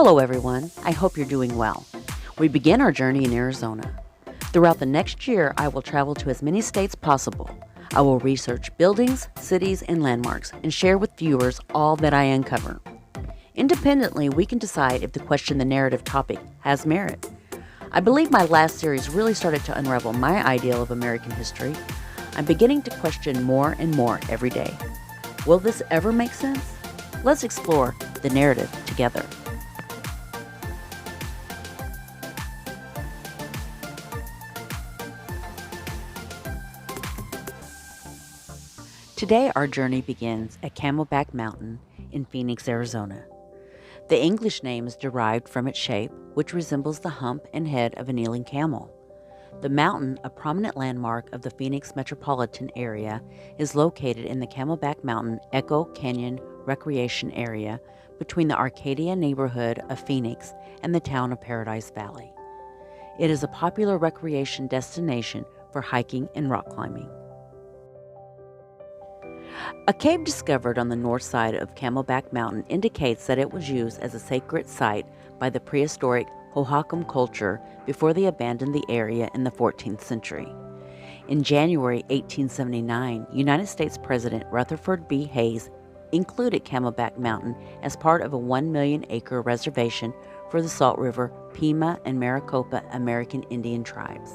Hello everyone, I hope you're doing well. We begin our journey in Arizona. Throughout the next year, I will travel to as many states possible. I will research buildings, cities, and landmarks and share with viewers all that I uncover. Independently, we can decide if the question the narrative topic has merit. I believe my last series really started to unravel my ideal of American history. I'm beginning to question more and more every day. Will this ever make sense? Let's explore the narrative together. Today, our journey begins at Camelback Mountain in Phoenix, Arizona. The English name is derived from its shape, which resembles the hump and head of a kneeling camel. The mountain, a prominent landmark of the Phoenix metropolitan area, is located in the Camelback Mountain Echo Canyon Recreation Area between the Arcadia neighborhood of Phoenix and the town of Paradise Valley. It is a popular recreation destination for hiking and rock climbing. A cave discovered on the north side of Camelback Mountain indicates that it was used as a sacred site by the prehistoric Hohokam culture before they abandoned the area in the 14th century. In January 1879, United States President Rutherford B. Hayes included Camelback Mountain as part of a 1 million acre reservation for the Salt River, Pima, and Maricopa American Indian tribes.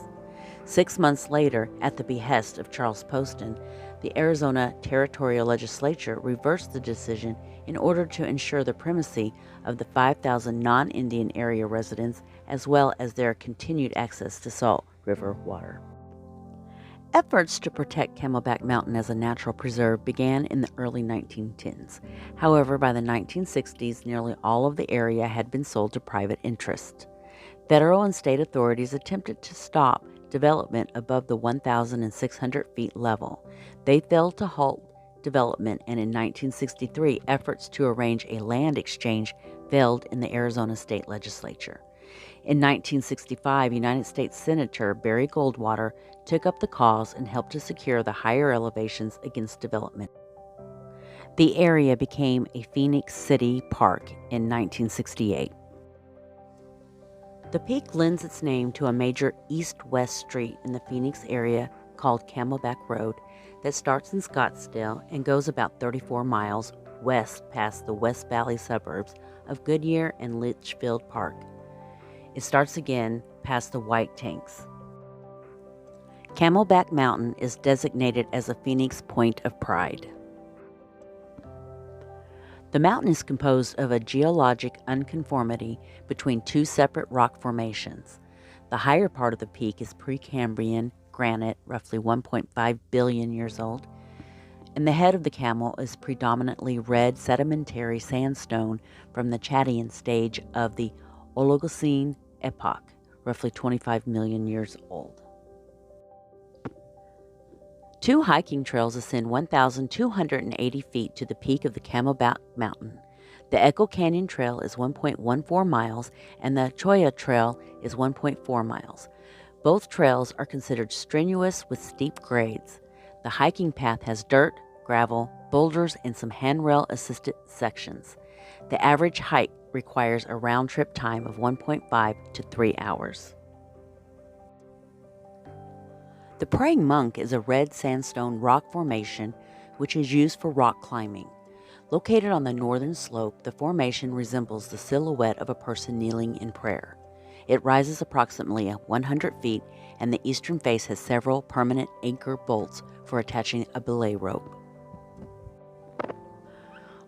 6 months later, at the behest of Charles Poston, the Arizona Territorial Legislature reversed the decision in order to ensure the primacy of the 5,000 non-Indian area residents as well as their continued access to Salt River water. Efforts to protect Camelback Mountain as a natural preserve began in the early 1910s. However, by the 1960s, nearly all of the area had been sold to private interests. Federal and state authorities attempted to stop development above the 1,600 feet level. They failed to halt development, and in 1963, efforts to arrange a land exchange failed in the Arizona state legislature. In 1965, United States Senator Barry Goldwater took up the cause and helped to secure the higher elevations against development. The area became a Phoenix City Park in 1968. The peak lends its name to a major east-west street in the Phoenix area called Camelback Road that starts in Scottsdale and goes about 34 miles west past the West Valley suburbs of Goodyear and Litchfield Park. It starts again past the White Tanks. Camelback Mountain is designated as a Phoenix Point of Pride. The mountain is composed of a geologic unconformity between two separate rock formations. The higher part of the peak is Precambrian granite, roughly 1.5 billion years old, and the head of the camel is predominantly red sedimentary sandstone from the Chattian stage of the Oligocene epoch, roughly 25 million years old. Two hiking trails ascend 1,280 feet to the peak of the Camelback Mountain. The Echo Canyon Trail is 1.14 miles and the Cholla Trail is 1.4 miles. Both trails are considered strenuous with steep grades. The hiking path has dirt, gravel, boulders, and some handrail assisted sections. The average hike requires a round-trip time of 1.5 to 3 hours. The Praying Monk is a red sandstone rock formation which is used for rock climbing. Located on the northern slope, the formation resembles the silhouette of a person kneeling in prayer. It rises approximately 100 feet, and the eastern face has several permanent anchor bolts for attaching a belay rope.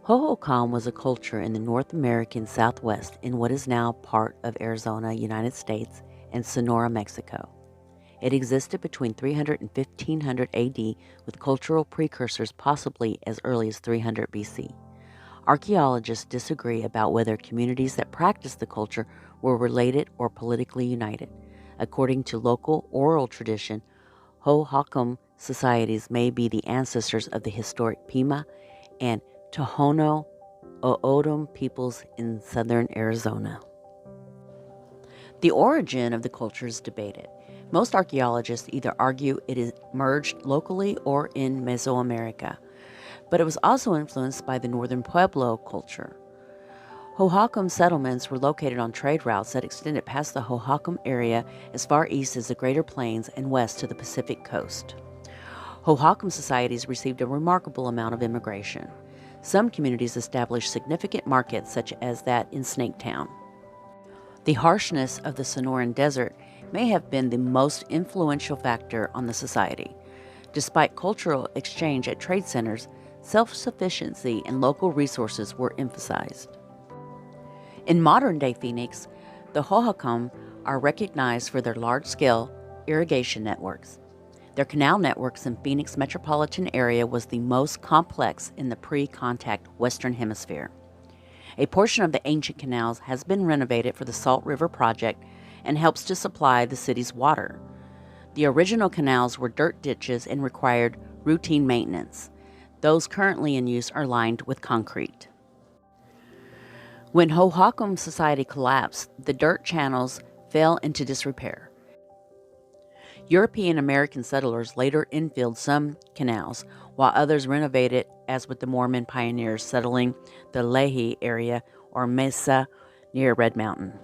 Hohokam was a culture in the North American Southwest in what is now part of Arizona, United States, and Sonora, Mexico. It existed between 300 and 1500 AD with cultural precursors possibly as early as 300 BC. Archaeologists disagree about whether communities that practiced the culture were related or politically united. According to local oral tradition, Hohokam societies may be the ancestors of the historic Pima and Tohono O'odham peoples in southern Arizona. The origin of the culture is debated. Most archaeologists either argue it emerged locally or in Mesoamerica, but it was also influenced by the northern Pueblo culture. Hohokam settlements were located on trade routes that extended past the Hohokam area as far east as the Greater Plains and west to the Pacific coast. Hohokam societies received a remarkable amount of immigration. Some communities established significant markets, such as that in Snaketown. The harshness of the Sonoran Desert may have been the most influential factor on the society. Despite cultural exchange at trade centers, self-sufficiency and local resources were emphasized. In modern-day Phoenix, the Hohokam are recognized for their large-scale irrigation networks. Their canal networks in Phoenix metropolitan area was the most complex in the pre-contact Western Hemisphere. A portion of the ancient canals has been renovated for the Salt River Project and helps to supply the city's water. The original canals were dirt ditches and required routine maintenance. Those currently in use are lined with concrete. When Hohokam society collapsed, the dirt channels fell into disrepair. European American settlers later infilled some canals, while others renovated, as with the Mormon pioneers settling the Lehi area or Mesa near Red Mountain.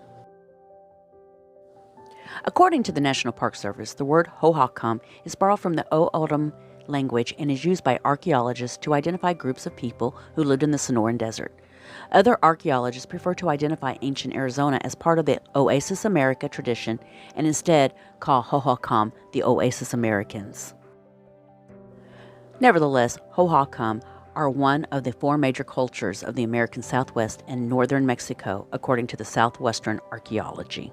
According to the National Park Service, the word Hohokam is borrowed from the O'odham language and is used by archaeologists to identify groups of people who lived in the Sonoran Desert. Other archaeologists prefer to identify ancient Arizona as part of the Oasis America tradition and instead call Hohokam the Oasis Americans. Nevertheless, Hohokam are one of the four major cultures of the American Southwest and northern Mexico, according to the Southwestern Archaeology.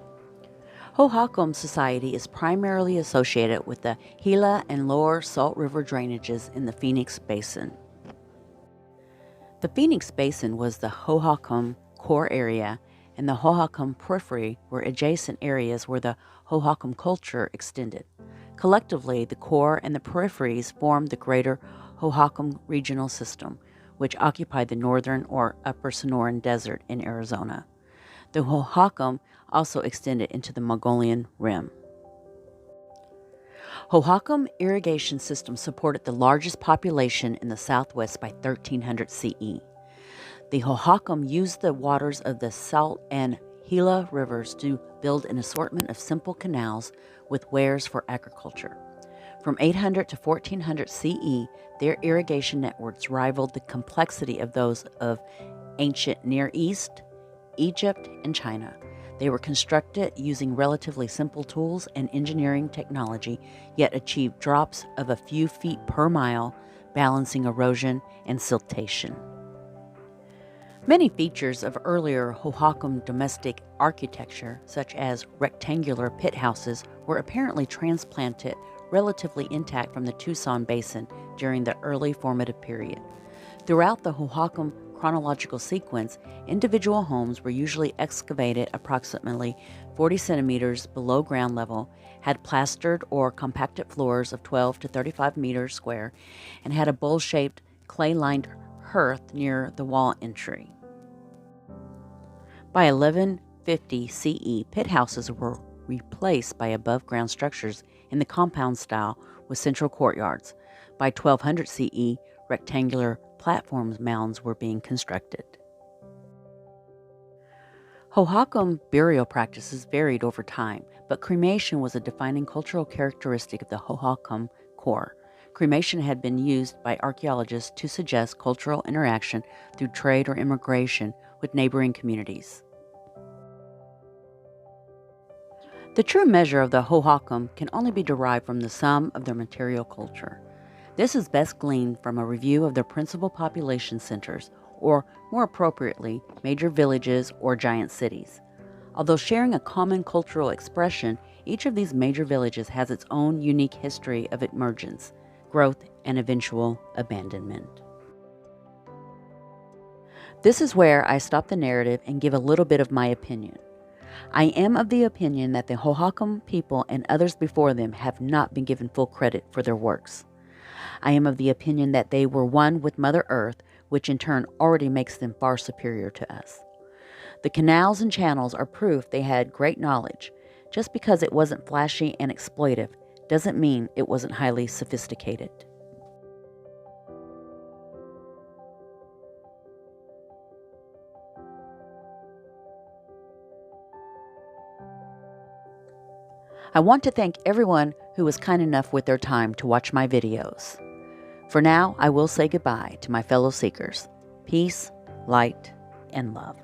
Hohokam society is primarily associated with the Gila and Lower Salt River drainages in the Phoenix Basin. The Phoenix Basin was the Hohokam core area, and the Hohokam periphery were adjacent areas where the Hohokam culture extended. Collectively, the core and the peripheries formed the greater Hohokam regional system, which occupied the northern or upper Sonoran Desert in Arizona. The Hohokam also extended into the Mongolian Rim. Hohokam irrigation system supported the largest population in the southwest by 1300 CE. The Hohokam used the waters of the Salt and Gila rivers to build an assortment of simple canals with weirs for agriculture. From 800 to 1400 CE, their irrigation networks rivaled the complexity of those of ancient Near East, Egypt, and China. They were constructed using relatively simple tools and engineering technology, yet achieved drops of a few feet per mile, balancing erosion and siltation. Many features of earlier Hohokam domestic architecture, such as rectangular pit houses, were apparently transplanted relatively intact from the Tucson Basin during the early formative period. Throughout the Hohokam chronological sequence, individual homes were usually excavated approximately 40 centimeters below ground level, had plastered or compacted floors of 12 to 35 meters square, and had a bowl-shaped clay-lined hearth near the wall entry. By 1150 CE, pit houses were replaced by above-ground structures in the compound style with central courtyards. By 1200 CE, rectangular platforms mounds were being constructed. Hohokam burial practices varied over time, but cremation was a defining cultural characteristic of the Hohokam core. Cremation had been used by archaeologists to suggest cultural interaction through trade or immigration with neighboring communities. The true measure of the Hohokam can only be derived from the sum of their material culture. This is best gleaned from a review of their principal population centers, or more appropriately, major villages or giant cities. Although sharing a common cultural expression, each of these major villages has its own unique history of emergence, growth, and eventual abandonment. This is where I stop the narrative and give a little bit of my opinion. I am of the opinion that the Hohokam people and others before them have not been given full credit for their works. I am of the opinion that they were one with Mother Earth, which in turn already makes them far superior to us. The canals and channels are proof they had great knowledge. Just because it wasn't flashy and exploitive doesn't mean it wasn't highly sophisticated. I want to thank everyone who was kind enough with their time to watch my videos. For now, I will say goodbye to my fellow seekers. Peace, light, and love.